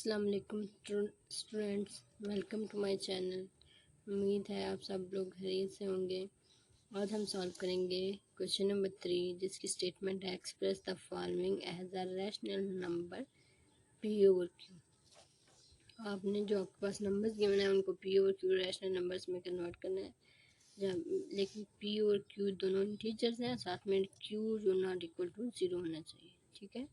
अस्सलाम वालेकुम students, welcome to my channel. उम्मीद है आप सब लोग खैरियत से होंगे। आज हम सॉल्व करेंगे क्वेश्चन नंबर 3, जिसकी स्टेटमेंट है express the following as a rational number P over Q. आपने जो आपके पास नंबर्स गिवन है उनको P over Q rational numbers में कन्वर्ट करना है, लेकिन पी और क्यू दोनों इंटीजर्स हैं, साथ में क्यू जो नॉट इक्वल टू 0 होना चाहिए। ठीक है,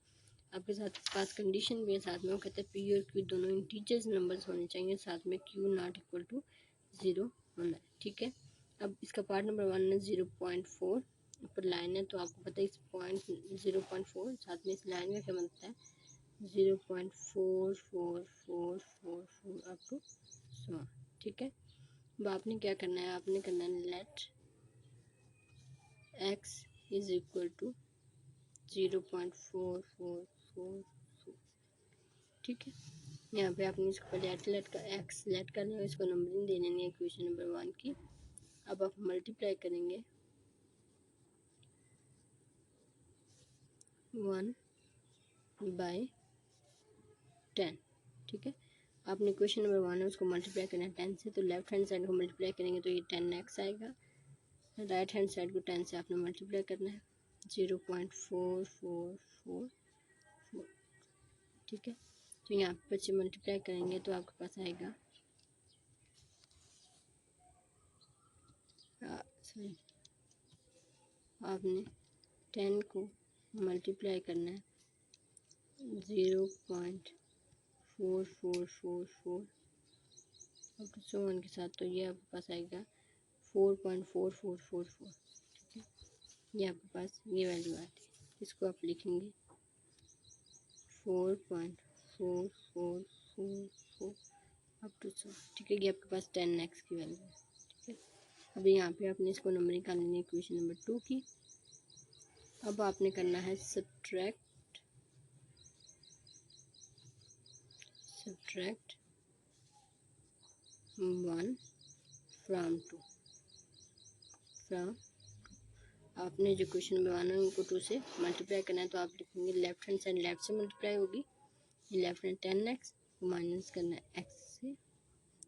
आपके साथ पास कंडीशन भी है, साथ में वो कहते हैं पी और क्यू दोनों इंटीजर्स नंबर्स होने चाहिए, साथ में क्यू नॉट इक्वल टू 0 होना है। ठीक है, अब इसका पार्ट नंबर 1 है 0.4, ऊपर लाइन है तो आपको पता है इस पॉइंट 0.4, साथ में इस लाइन का क्या बनता है 0.4444 अप टू 100। ठीक है, अब आपने क्या करना है, आपने करना है let x is equal to 0.4444। ठीक है, यहाँ पे आपने इसको लेट का x लेट करना है, इसको नंबरिंग देने नहीं है इक्वेशन नंबर 1 की। अब आप मल्टीप्लाई करेंगे 1 बाई 10। ठीक है, आपने इक्वेशन नंबर 1 है उसको मल्टीप्लाई करना है 10 से, तो लेफ्ट हैंड साइड को मल्टीप्लाई करेंगे तो ये 10x आएगा, राइट हैंड साइड को 10 से आपने मल्टीप्लाई करना है 0.4444। ठीक है, तो यहाँ पे बच्चे मल्टीप्लाई करेंगे तो आपके पास आएगा सॉरी आपने 10 को मल्टीप्लाई करना है 0.4444 अब तो 1 के साथ, तो ये आपके पास आएगा 4.4444। ठीक है, ये आपके पास ये वैल्यू आती है, इसको आप लिखेंगे 4.4444 अप टू 100। ठीक है, ये आपके पास 10x की वैल्यू है। ठीक है, अब यहाँ पे आपने इसको नंबर निकालनी है इक्वेशन नंबर 2 की। अब आपने करना है सब्ट्रैक्ट 1 फ्रॉम 2 फ्रॉम, आपने जो क्वेश्चन नंबर 1 है उनको 2 से मल्टीप्लाई करना है, तो आप लिखेंगे लेफ्ट हैंड साइड लेफ्ट से मल्टीप्लाई होगी, लेफ्ट हैंड 10x को माइनस करना है x से,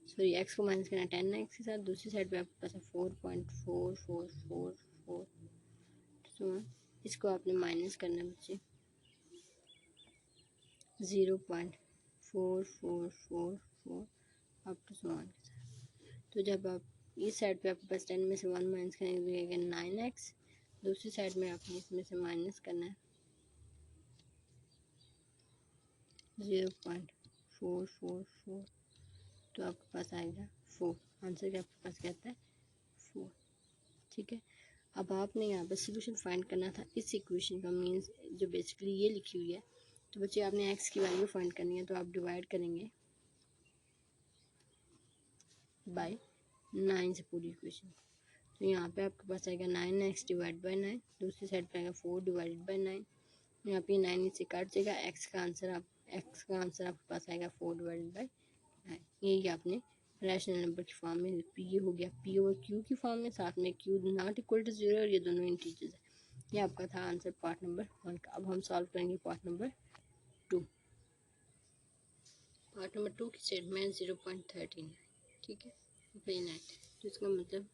सॉरी x को माइनस करना है 10x के साथ, दूसरी साइड पे आपके पास है 4.4444। तो इसको आपने माइनस करना है बच्चे 0.4444 अप टू 1 के साथ। तो जब आप इस साइड पे आपके पास 10 में से 1 माइनस करेंगे 9x, दूसरी साइड में आपने इसमें से माइनस करना है 0.444, तो आपके पास आएगा 4। आंसर क्या आपके पास कहता है 4। ठीक है, अब आपने यहाँ पे सोल्यूशन फाइंड करना था इस इक्वेशन का, मीन्स जो बेसिकली ये लिखी हुई है, तो बच्चे आपने x की वैल्यू फाइंड करनी है, तो आप डिवाइड करेंगे बाय 9 से पूरी इक्वेशन। तो यहाँ पे आपके पास आएगा 9x डिवाइड बाई 9, दूसरी साइड पे आएगा 4 डिवाइडेड बाई 9, यहाँ पे 9 इससे काट जाएगा, x का आंसर आपके पास आएगा 4 डिवाइडेड बाई 9। यही आपने रैशनल नंबर की फॉर्म में पी हो गया पी ओवर क्यू की फॉर्म में, साथ में क्यू नॉट इक्वल टू 0 और ये दोनों इंटीजर्स है। ये आपका था आंसर पार्ट नंबर 1 का। अब हम सॉल्व करेंगे पार्ट नंबर 2। पार्ट नंबर 2 की स्टेटमेंट 0.13 है। ठीक है, 9, तो इसका मतलब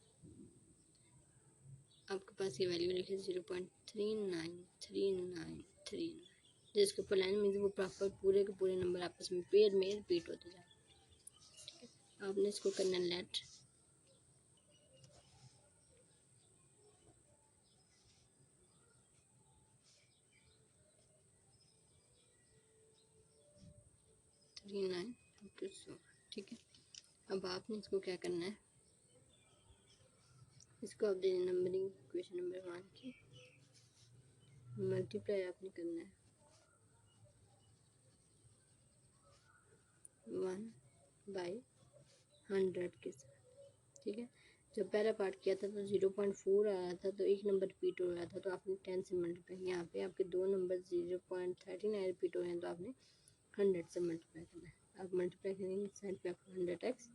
आपके पास ये वैल्यू लिखे 0.393939, जिसके ऊपर लाइन में वो प्रॉपर पूरे के पूरे नंबर आपस में पेयर में रिपीट होते जाए। ठीक है, आपने इसको करना लेट ठीक है, अब आपने इसको क्या करना है, इसको आप देना नंबरिंग इक्वेशन नंबर 1 की, मल्टीप्लाई आपने करना है 1 बाई 100 के साथ। ठीक है, जब पहला पार्ट किया था तो 0.4 आया था, तो एक नंबर रिपीट हो रहा था, तो आपने 10 से मल्टीप्लाई, यहाँ पे आपके दो नंबर 0.39 रिपीट हो रहे हैं, तो आपने 100 से मल्टीप्लाई करना है। आप मल्टीप्लाई करेंगे इस साइड पे आपको 100x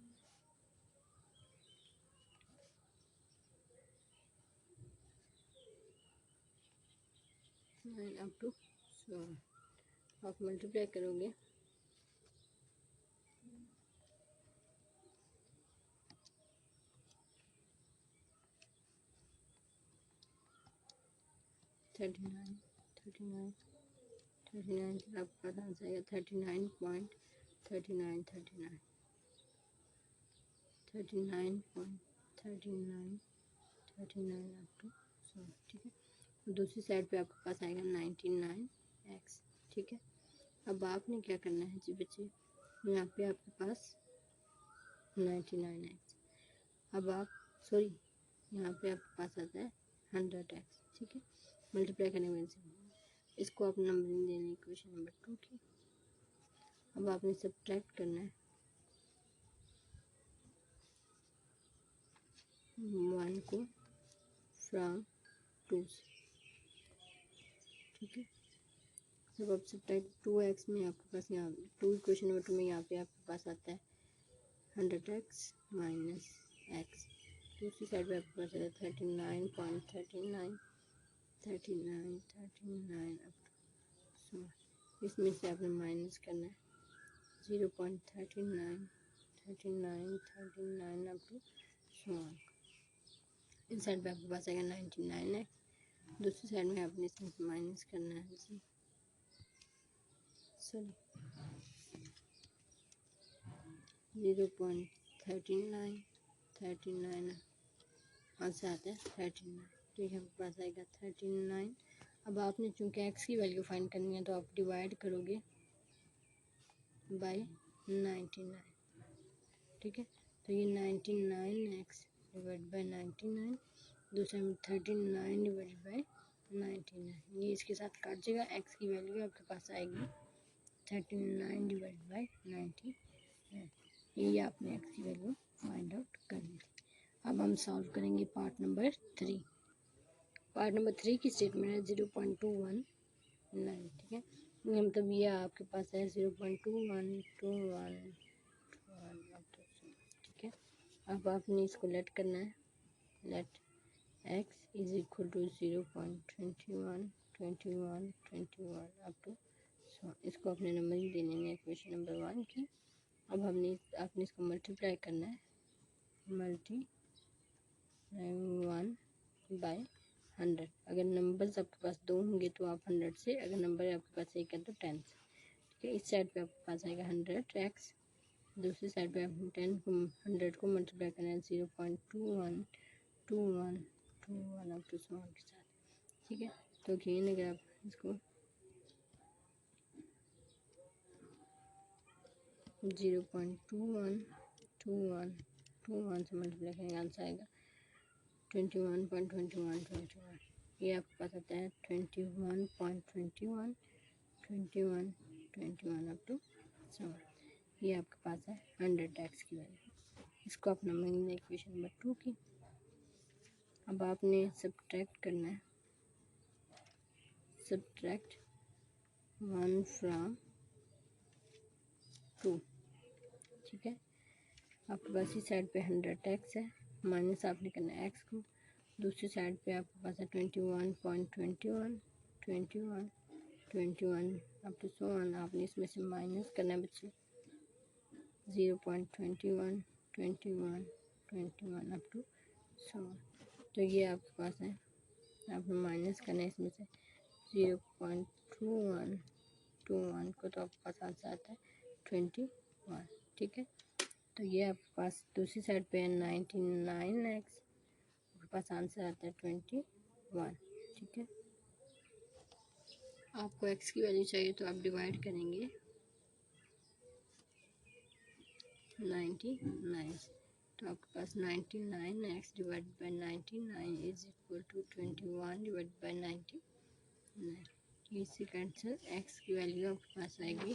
अप टू 100, आप मल्टीप्लाई करोगे 39 39 39 के आपके पास आंसर आएगा 39.39 39 39.39 39 अप टू 100, ठीक है। दूसरी साइड पे आपके पास आएगा 99x, ठीक है। अब आपने क्या करना है जी बच्चे, यहाँ पे आपके पास 99x, अब आप सॉरी यहाँ पे आपके पास आता है 100x, ठीक है। मल्टीप्लाई करने में इसको आप नंबरिंग देनी है क्वेश्चन नंबर 2 की। अब आपने सब्ट्रैक्ट करना है 1 को फ्रॉम 2 से, ठीक है। जब आप सब्ट्रैक्ट 2x में आपके पास यहाँ 2 क्वेश्चन नंबर 2 में यहाँ पे आपके पास आता है 100x माइनस x, दूसरी साइड पे आपके पास आता है 39.39 39 39 अब तो इसमें से आपने माइनस करना है 0.39 39 39 अब तो इस साइड पे आपके पास आएगा 99x, दूसरी साइड में आपने इसमें माइनस करना है जी सॉरी 0.39 39 आंसर आता है 39, तो यहाँ पे पास आएगा 39। अब आपने चूँकि x की वैल्यू फाइंड करनी है तो आप डिवाइड करोगे बाय 99, ठीक है। तो ये 99x डिवाइड बाय 99, दूसरे में 39 डिवाइड बाय 99, ये इसके साथ काट जाएगा। x की वैल्यू आपके पास आएगी 39 डिवाइड बाय 99, ये आपने x की वैल्यू फाइंड आउट करनी थी। अब हम सॉल्व करेंगे पार्ट नंबर 3। पार्ट नंबर 3 की स्टेटमेंट है 0.219, ठीक है। ये मतलब ये आपके पास है 0.2121, ठीक है। अब आपने इसको लेट करना है, let x is equal to 0.21 21 21 up to, इसको अपने नंबर ही देने में क्वेश्चन नंबर 1 की। अब आपने इसको मल्टीप्लाई करना है, मल्टी 1 बाय 100। अगर नंबर्स आपके पास 2 होंगे तो आप 100 से, अगर नंबर आपके पास 1 है तो 10 से, ठीक है। इस साइड पे आपके पास आएगा 100x, दूसरी साइड पे आपने 100 को मल्टीप्लाई करना है 0.21 21 21 अप टू 100 के साथ, ठीक है। तो अगेन अगर आप इसको 0.21 21 21 से मल्टीप्लाई करेंगे, आंसर आएगा 21.21 21, ये आपके पास आता है 21.21 21 21 अप टू 7, ये आपके पास है 100x की वैल्यू। इसको आप नंबरिंग दें इक्वेशन नंबर 2 की। अब आपने सब्ट्रैक्ट करना है, सब्ट्रैक्ट 1 फ्रॉम 2, ठीक है। आपके पास इस साइड पे 100x है, माइनस आपने करना है x को, दूसरी साइड पे आपके पास है 21.21 21 21 अप टू 100, आपने इसमें से माइनस करना है बच्चे 0.21 21 21 अप टू 100, तो ये आपके पास है, आपने माइनस करना है इसमें से 0.21 21 को, तो आपके पास आंसर आता है 21, ठीक है। तो ये आपके पास दूसरी साइड पे है 99x, आपके पास आंसर आता है 21, ठीक है। आपको x की वैल्यू चाहिए तो आप डिवाइड करेंगे 99 से, तो आपके पास 99x divide by 99 is equal to 21 divide by 99, इससे कैंसिल, x की वैल्यू आपके पास आएगी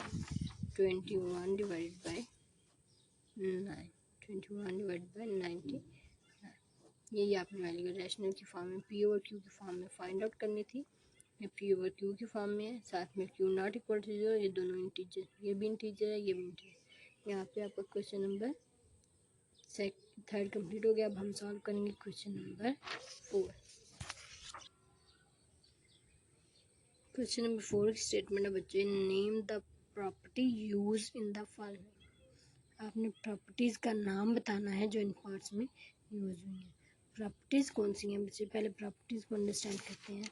21 डिवाइड बाय 9 21 डिवाइड बाय 99, यही आपने वैल्यू रैशनल की फॉर्म में, पी ओवर क्यू की फॉर्म में फाइंड आउट करनी थी। ये पी ओवर क्यू की फॉर्म में है, साथ में क्यू नॉट इक्वल टू 0, ये दोनों इंटीजर, ये भी इंटीजर है, ये भी इंटीजर। यहाँ पे आपका क्वेश्चन नंबर 3 कंप्लीट हो गया। अब हम सॉल्व करेंगे क्वेश्चन नंबर 4। क्वेश्चन नंबर 4 की स्टेटमेंट है बच्चे, name the property use in the following. आपने प्रॉपर्टीज़ का नाम बताना है जो इन पार्ट्स में यूज हुई हैं। प्रॉपर्टीज़ कौन सी हैं बच्चे, पहले प्रॉपर्टीज़ को अंडरस्टैंड करते हैं।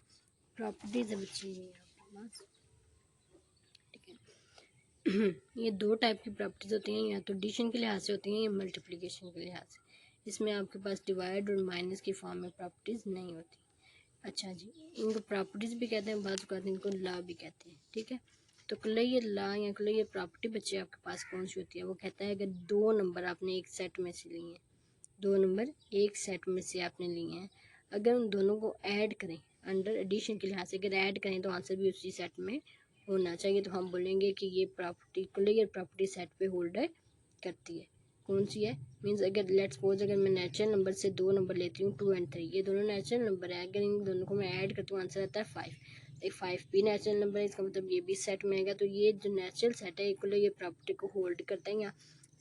प्रॉपर्टीज है बच्चे ये आपके पास, ठीक है। ये दो टाइप की प्रॉपर्टीज होती हैं, या तो एडिशन के लिहाज से होती हैं या मल्टीप्लिकेशन के लिहाज से। इसमें आपके पास डिवाइड और माइनस की फॉर्म में प्रॉपर्टीज नहीं होती। अच्छा जी, इनको प्रॉपर्टीज भी कहते हैं, बाद कहते हैं इनको लॉ भी कहते हैं, ठीक है। तो क्लियर लॉ या क्लियर प्रॉपर्टी बच्चे आपके पास कौन सी होती है, वो कहता है अगर दो नंबर आपने एक सेट में से लिए हैं, दो नंबर एक सेट में से आपने लिए हैं, अगर उन दोनों को ऐड करें अंडर एडिशन के लिहाज से, अगर ऐड करें तो आंसर भी उसी सेट में होना चाहिए, तो हम बोलेंगे कि ये प्रॉपर्टी क्लियर प्रॉपर्टी सेट पे होल्ड करती है। कौन सी है, मीन्स अगर लेट्स सपोज अगर मैं नेचुरल नंबर से दो नंबर लेती हूँ 2 और 3, ये दोनों नेचुरल नंबर है, अगर इन दोनों को मैं ऐड करती हूँ आंसर आता है 5। एक 5 भी नेचुरल नंबर है, इसका मतलब ये भी सेट में आएगा। तो ये जो नेचुरल सेट है ये प्रॉपर्टी को होल्ड करता है, या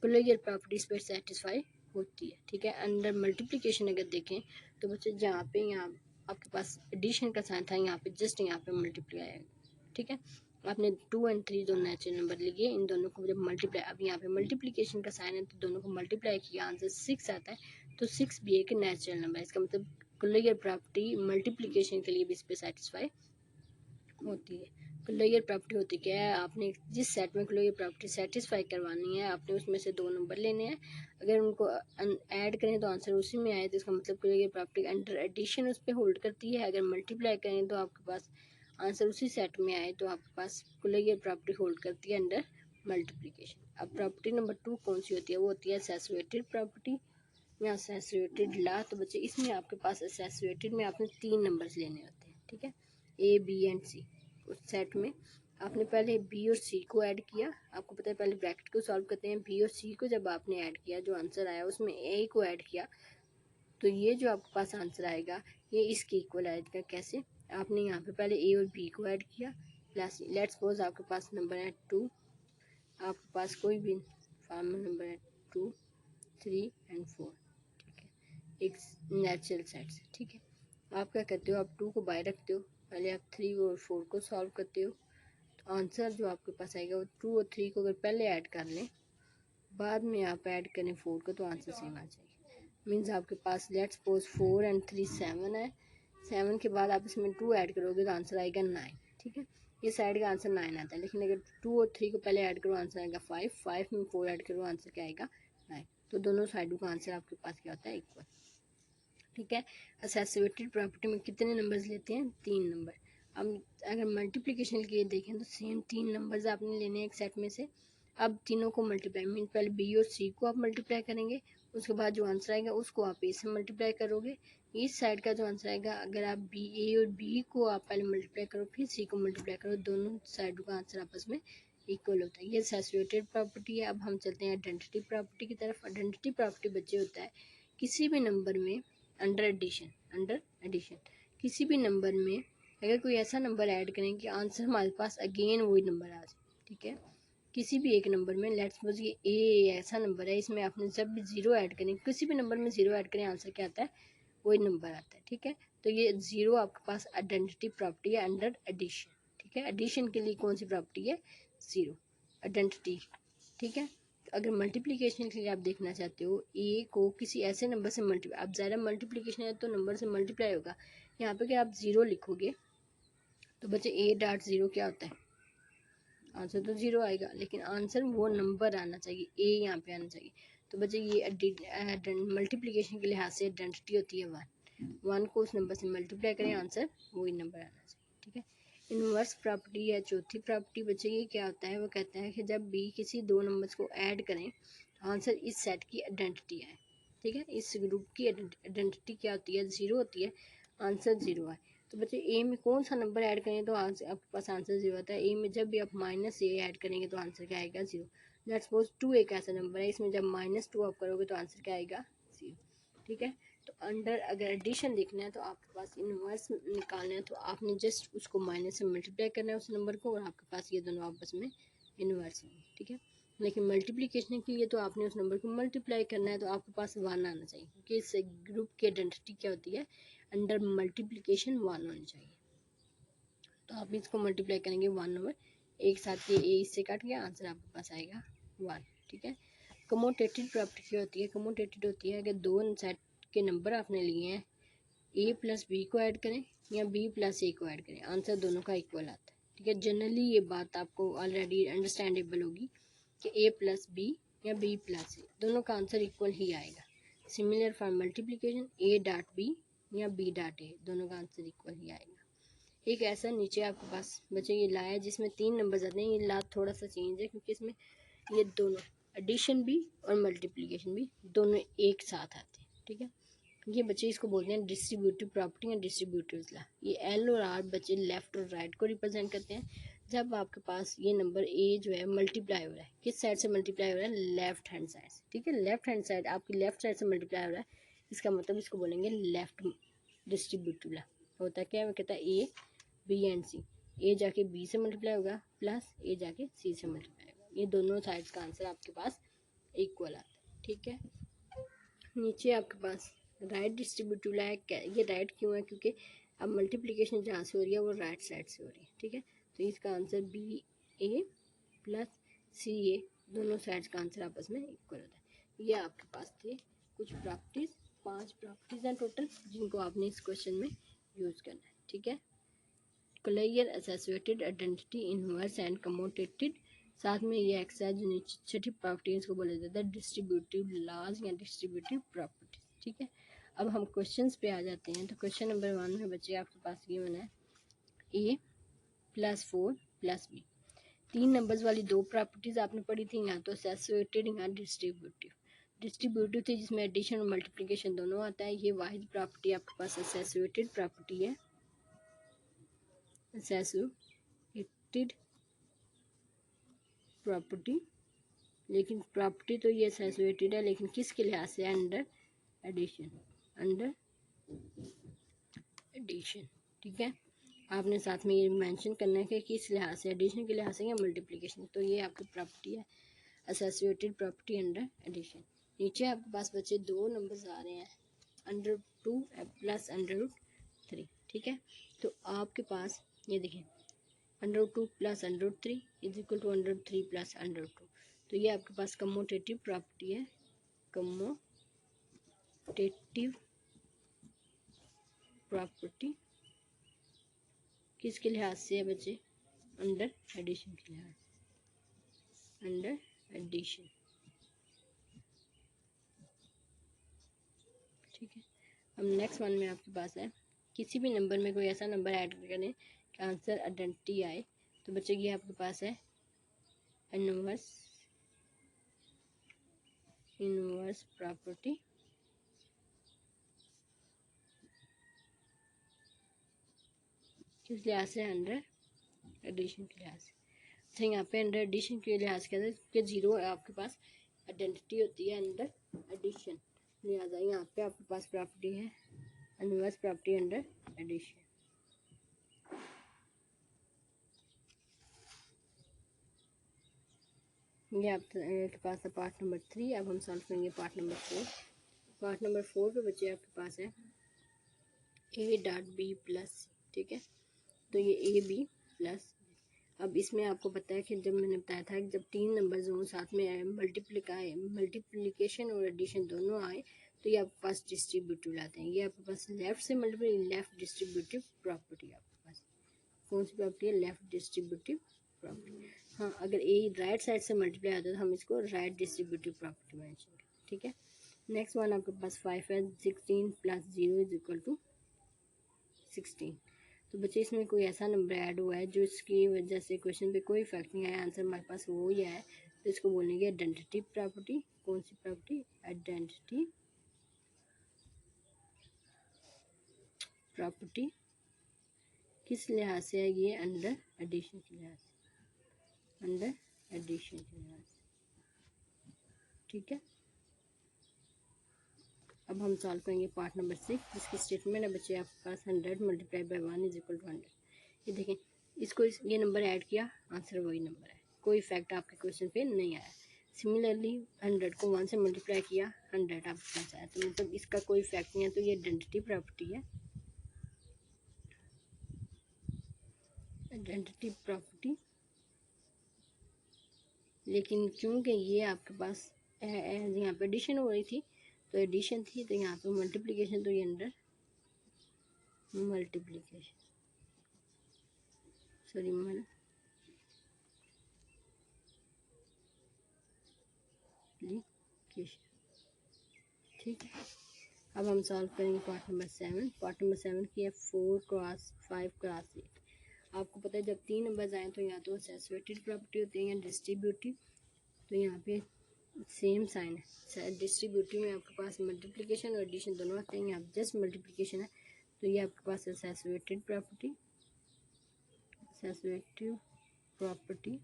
क्लियर प्रॉपर्टीज पर सेटिस्फाई होती है, ठीक है। अंडर मल्टीप्लिकेशन अगर देखें तो बच्चे जहाँ पे यहाँ आपके पास एडिशन का साइन था, यहाँ पे जस्ट यहाँ पे मल्टीप्लाई आएगा, ठीक है। आपने 2 और 3 दोनों नेचुरल नंबर लिए, इन दोनों को जब मल्टीप्लाई, अब यहाँ पे मल्टीप्लिकेशन का साइन है तो दोनों को मल्टीप्लाई किया आंसर 6 आता है, तो 6 भी एक नेचुरल नंबर है। इसका मतलब क्लियर प्रॉपर्टी मल्टीप्लिकेशन के लिए भी इस पर सेटिस्फाई होती है। क्लियर प्रॉपर्टी होती क्या है, आपने जिस सेट में क्लियर प्रॉपर्टी सेटिस्फाई करवानी है, आपने उसमें से दो नंबर लेने हैं, अगर उनको ऐड करें तो आंसर उसी में आए, तो इसका मतलब क्लियर प्रॉपर्टी अंडर एडिशन उस पर होल्ड करती है। अगर मल्टीप्लाई करें तो आपके पास आंसर उसी सेट में आए, तो आपके पास क्लियर प्रॉपर्टी होल्ड करती है अंडर मल्टीप्लिकेशन। अब प्रॉपर्टी नंबर 2 कौन सी होती है, वो होती है एसोसिएटेड प्रॉपर्टी या एसोसिएटेड लॉ। तो बच्चे इसमें आपके पास एसोसिएटेड में आपने 3 नंबर्स लेने होते हैं, ठीक है, ए बी एंड सी। उस सेट में आपने पहले बी और सी को ऐड किया, आपको पता है पहले ब्रैकेट को सॉल्व करते हैं, बी और सी को जब आपने ऐड किया, जो आंसर आया उसमें ए को ऐड किया, तो ये जो आपके पास आंसर आएगा ये इसके इक्वल आएगा। कैसे, आपने यहाँ पे पहले ए और बी को ऐड किया प्लस, लेट्स सपोज आपके पास नंबर है 2, आपके पास कोई भी फॉर्मल नंबर है 2, 3 एंड 4, ठीक है, एक नेचुरल सेट से, ठीक है। आप क्या करते हो, आप 2 को बाय रखते हो, पहले आप 3 और 4 को सॉल्व करते हो, तो आंसर जो आपके पास आएगा वो 2 और 3 को अगर पहले ऐड कर लें, बाद में आप ऐड करें 4 को, तो आंसर सेम आ जाएगा। मीन्स आपके पास लेट्स सपोज 4 एंड 3 7 है, 7 के बाद आप इसमें 2 ऐड करोगे तो आंसर आएगा 9, ठीक है। ये साइड का आंसर 9 आता है, लेकिन अगर 2 और 3 को पहले ऐड करो आंसर आएगा 5, 5 में 4 ऐड करो आंसर क्या आएगा 9। तो दोनों साइडों का आंसर आपके पास क्या होता है, इक्वल, ठीक है। एसोसिएटेड प्रॉपर्टी में कितने नंबर्स लेते हैं, 3 नंबर। अब अगर मल्टीप्लिकेशन के लिए देखें तो सेम 3 नंबर्स आपने लेने हैं एक सेट में से। अब तीनों को मल्टीप्लाई, मीन पहले बी और सी को आप मल्टीप्लाई करेंगे, उसके बाद जो आंसर आएगा उसको आप ए से मल्टीप्लाई करोगे। इस साइड का जो आंसर आएगा, अगर आप बी ए और बी को आप पहले मल्टीप्लाई करो फिर सी को मल्टीप्लाई करो, दोनों साइडों का आंसर आपस में इक्वल होता है। ये एसोसिएटेड प्रॉपर्टी है। अब हम चलते हैं आइडेंटिटी प्रॉपर्टी की तरफ। आइडेंटिटी प्रॉपर्टी बच्चे होता है किसी भी नंबर में अंडर एडिशन किसी भी नंबर में अगर कोई ऐसा नंबर ऐड करें कि आंसर हमारे पास अगेन वही नंबर आ जाए, ठीक है। किसी भी एक नंबर में, लेट्स सपोज ये ए ऐसा नंबर है, इसमें आपने जब भी 0 ऐड करें, किसी भी नंबर में 0 ऐड करें आंसर क्या आता है, वही नंबर आता है, ठीक है। तो ये 0 आपके पास आइडेंटिटी प्रॉपर्टी है अंडर एडिशन, ठीक है। एडिशन के लिए कौन सी प्रॉपर्टी है, 0 आइडेंटिटी, ठीक है। अगर मल्टीप्लिकेशन के लिए आप देखना चाहते हो, ए को किसी ऐसे नंबर से मल्टीप्लाई, अब ज़्यादा मल्टीप्लिकेशन है तो नंबर से मल्टीप्लाई होगा, यहाँ पे अगर आप 0 लिखोगे तो बच्चे ए डॉट 0 क्या होता है, आंसर तो 0 आएगा, लेकिन आंसर वो नंबर आना चाहिए, ए यहाँ पे आना चाहिए। तो बच्चे ये मल्टीप्लिकेशन के लिहाज से आइडेंटिटी होती है 1 को उस नंबर से मल्टीप्लाई करें आंसर वही नंबर आना चाहिए, ठीक है। इनवर्स प्रॉपर्टी या चौथी प्रॉपर्टी बच्चे ये क्या होता है, वो कहता है कि जब भी किसी दो नंबर्स को ऐड करें आंसर इस सेट की आइडेंटिटी आए, ठीक है। इस ग्रुप की आइडेंटिटी क्या होती है, 0 होती है, आंसर 0 आए। तो बच्चे ए में कौन सा नंबर ऐड करें तो आंसर आपके पास आंसर 0 आता है। ए में जब भी आप माइनस ए ऐड करेंगे तो आंसर क्या आएगा, 0। लेट्स सपोज 2 एक ऐसा नंबर है, इसमें जब -2 आप करोगे तो आंसर क्या आएगा, 0, ठीक है। तो अंडर अगर एडिशन देखना है तो आपके पास इनवर्स निकालना है, तो आपने जस्ट उसको माइनस से मल्टीप्लाई करना है उस नंबर को, और आपके पास ये दोनों आपस में इनवर्स होंगे, ठीक है। लेकिन मल्टीप्लिकेशन के लिए तो आपने उस नंबर को मल्टीप्लाई करना है, तो आपके पास 1 आना चाहिए, क्योंकि इस ग्रुप की आइडेंटिटी क्या होती है, अंडर मल्टीप्लिकेशन 1 होनी चाहिए। तो आप इसको मल्टीप्लाई करेंगे 1 नंबर, एक साथ ये ए इससे काट गया, आंसर आपके पास आएगा 1, ठीक है। कमोटेटेड प्रॉपर्टी क्या होती है, कमोटेटेड होती है अगर दो सेट के नंबर आपने लिए हैं, ए प्लस बी को ऐड करें या बी प्लस ए को ऐड करें, आंसर दोनों का इक्वल आता है। ठीक है, जनरली ये बात आपको ऑलरेडी अंडरस्टैंडेबल होगी कि ए प्लस बी या बी प्लस ए दोनों का आंसर इक्वल ही आएगा। Similar for multiplication, A dot B या बी डॉट ए दोनों का आंसर इक्वल ही आएगा। एक ऐसा नीचे आपके पास बच्चे ये ला है जिसमें 3 नंबर आते हैं। ये ला थोड़ा सा चेंज है क्योंकि इसमें ये दोनों एडिशन भी और मल्टीप्लिकेशन भी दोनों एक साथ आते हैं। ठीक है, ये बच्चे इसको बोलते हैं डिस्ट्रीब्यूटिव प्रॉपर्टी या डिस्ट्रीब्यूटिव लॉ। ये एल और आर बच्चे लेफ्ट और राइट को रिप्रेजेंट करते हैं। जब आपके पास ये नंबर ए जो है मल्टीप्लाई हो रहा है, किस साइड से मल्टीप्लाई हो रहा है? लेफ्ट हैंड साइड से। ठीक है, लेफ्ट हैंड साइड आपकी लेफ्ट साइड से मल्टीप्लाई हो रहा है, इसका मतलब इसको बोलेंगे लेफ्ट डिस्ट्रीब्यूटिव लॉ। होता क्या है, वो कहता है ए बी एंड सी, ए जाके बी से मल्टीप्लाई होगा प्लस ए जाके सी से मल्टीप्लाई होगा। ये दोनों साइड्स का आंसर आपके पास इक्वल आता है। ठीक है, नीचे आपके पास राइट डिस्ट्रीब्यूटिव लॉ है। ये राइट क्यों है? क्योंकि अब मल्टीप्लिकेशन जहाँ से हो रही है वो राइट साइड से हो रही है। ठीक है, तो इसका आंसर बी ए प्लस सी ए दोनों साइड्स का आंसर आपस में इक्वल होता है। ये आपके पास थे कुछ प्रॉपर्टीज, 5 प्रॉपर्टीज हैं टोटल, जिनको आपने इस क्वेश्चन में यूज़ करना है। ठीक है, clear associated identity inverse and commutated, साथ में ये एक्सरसाइज जो नीचे छठी प्रॉपर्टी है इसको बोला जाता है डिस्ट्रीब्यूटिव लॉज या डिस्ट्रीब्यूटिव प्रॉपर्टीज। ठीक है, अब हम क्वेश्चंस पे आ जाते हैं। तो क्वेश्चन नंबर 1 में बच्चे आपके पास ये बना है ए प्लस 4 प्लस बी। 3 नंबर्स वाली 2 प्रॉपर्टीज आपने पढ़ी थी, यहाँ तो एसोसिएटेड या डिस्ट्रीब्यूटिव। डिस्ट्रीब्यूटिव थी जिसमें एडिशन और मल्टीप्लिकेशन दोनों आता है। ये वाहिद प्रॉपर्टी आपके पास एसोसिएटेड प्रॉपर्टी है, एसोसिएटेड प्रॉपर्टी। लेकिन प्रॉपर्टी तो ये एसोसिएटेड है, लेकिन किसके लिहाज से? Under addition, under addition. ठीक है, आपने साथ में ये मेंशन करना है कि किस लिहाज से, एडिशन के लिहाज से या मल्टीप्लिकेशन। तो ये आपकी प्रॉपर्टी है एसोसिएटेड प्रॉपर्टी अंडर एडिशन। नीचे आपके पास बच्चे 2 नंबर्स आ रहे हैं, √2 प्लस √3। ठीक है, तो आपके पास ये देखें √2 plus √3 is equal to √3 plus √2। तो ये आपके पास कम्यूटेटिव प्रॉपर्टी है, कम्यूटेटिव प्रॉपर्टी किसके लिहाज से है बच्चे? अंडर एडिशन के लिहाज, अंडर एडिशन। ठीक है, अब नेक्स्ट वन में आपके पास है किसी भी नंबर में कोई ऐसा नंबर ऐड करें कि आंसर आइडेंटिटी आए। तो बच्चे ये आपके पास है इनवर्स प्रॉपर्टी किस लिहाज से? अंडर एडिशन के लिहाज से। तो यहाँ पे अंडर एडिशन के लिहाज कहते हैं कि 0 आपके पास आइडेंटिटी होती है अंडर एडिशन, लिहाजा यहाँ पे आपके पास प्रॉपर्टी है इनवर्स प्रॉपर्टी अंडर एडिशन। ये आपके पास है पार्ट नंबर 3। अब हम सॉल्व करेंगे पार्ट नंबर 4। पार्ट नंबर 4 पे बच्चे आपके पास है ए डॉट बी प्लस। ठीक है, तो ये ए बी प्लस। अब इसमें आपको पता है कि जब मैंने बताया था कि जब 3 नंबर्स हों साथ में मल्टीप्लिकेशन और एडिशन दोनों आए तो ये आपके पास डिस्ट्रीब्यूटिव लाते हैं। ये आपके पास लेफ्ट से लेफ्ट डिस्ट्रीब्यूटिव प्रॉपर्टी आपके पास कौन सी प्रॉपर्टी है? Left distributive property. हाँ, अगर ए राइट साइड से मल्टीप्लाई आता है तो हम इसको राइट डिस्ट्रीब्यूटिव प्रॉपर्टी मेंशन करें। ठीक है, नेक्स्ट वन आपके पास 5 है, 16 प्लस 0 इज इक्वल टू 16। तो बच्चे इसमें कोई ऐसा नंबर ऐड हुआ है जो इसकी वजह से क्वेश्चन पे कोई इफेक्ट नहीं आया, आंसर हमारे पास वो ही है, तो इसको बोलेंगे आइडेंटिटी प्रॉपर्टी। कौन सी प्रॉपर्टी? आइडेंटिटी प्रॉपर्टी किस लिहाज से है? ये अंडर एडिशन के लिहाज से, अंडर एडिशन के लिहाज से। ठीक है, अब हम सॉल्व करेंगे पार्ट नंबर 6 जिसकी स्टेटमेंट है बच्चे आपके पास 100 multiply by 1 is equal to 100। ये देखें, इसको ये नंबर ऐड किया, आंसर वही नंबर है, कोई इफेक्ट आपके क्वेश्चन पे नहीं आया। सिमिलरली 100 को 1 से मल्टीप्लाई किया, 100 आपके पास आया, तो मतलब इसका कोई इफेक्ट नहीं है, तो ये आइडेंटिटी प्रॉपर्टी है, आइडेंटिटी प्रॉपर्टी। लेकिन क्योंकि ये आपके पास यहाँ पे एडिशन हो रही थी तो एडिशन थी, तो यहाँ पे मल्टीप्लिकेशन, तो ये अंडर मल्टीप्लिकेशन, सॉरी मल्टीप्लिकेशन। ठीक है, अब हम सॉल्व करेंगे पार्ट नंबर 7। पार्ट नंबर 7 की है 4 क्रॉस 5 क्रॉस 8। आपको पता है जब 3 नंबर्स आए तो या तो एसोसिएटेड प्रॉपर्टी होती है या डिस्ट्रीब्यूटिव। तो यहाँ पे सेम साइन है, डिस्ट्रीब्यूटिव में आपके पास मल्टीप्लिकेशन और एडिशन दोनों आते हैं, यहाँ जस्ट मल्टीप्लिकेशन है। तो ये आपके पास associated property, associative property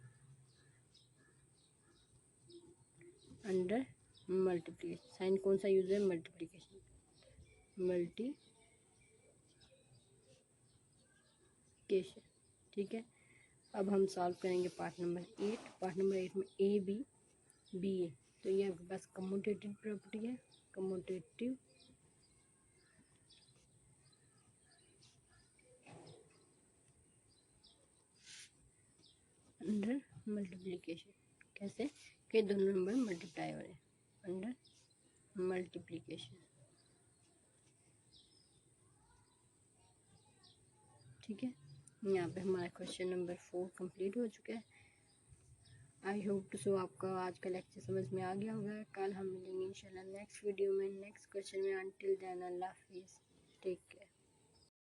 under multiplication. Sign कौन सा यूज है? Multiplication, multiplication. ठीक है, अब हम सॉल्व करेंगे पार्ट नंबर 8। पार्ट नंबर 8 में ए बी बी ए। तो ये आपके पास कम्यूटेटिव प्रॉपर्टी है, कम्यूटेटिव अंडर मल्टीप्लिकेशन। कैसे कि दोनों नंबर मल्टीप्लाई हो रहे हैं, अंडर मल्टीप्लिकेशन। ठीक है, यहाँ पे हमारा क्वेश्चन नंबर 4 कंप्लीट हो चुका है। आई होप टू सो आपका आज का लेक्चर समझ में आ गया होगा। कल हम मिलेंगे इंशाल्लाह नेक्स्ट वीडियो में नेक्स्ट क्वेश्चन में। अंटिल देन अल्लाह हाफिज़, टेक केयर।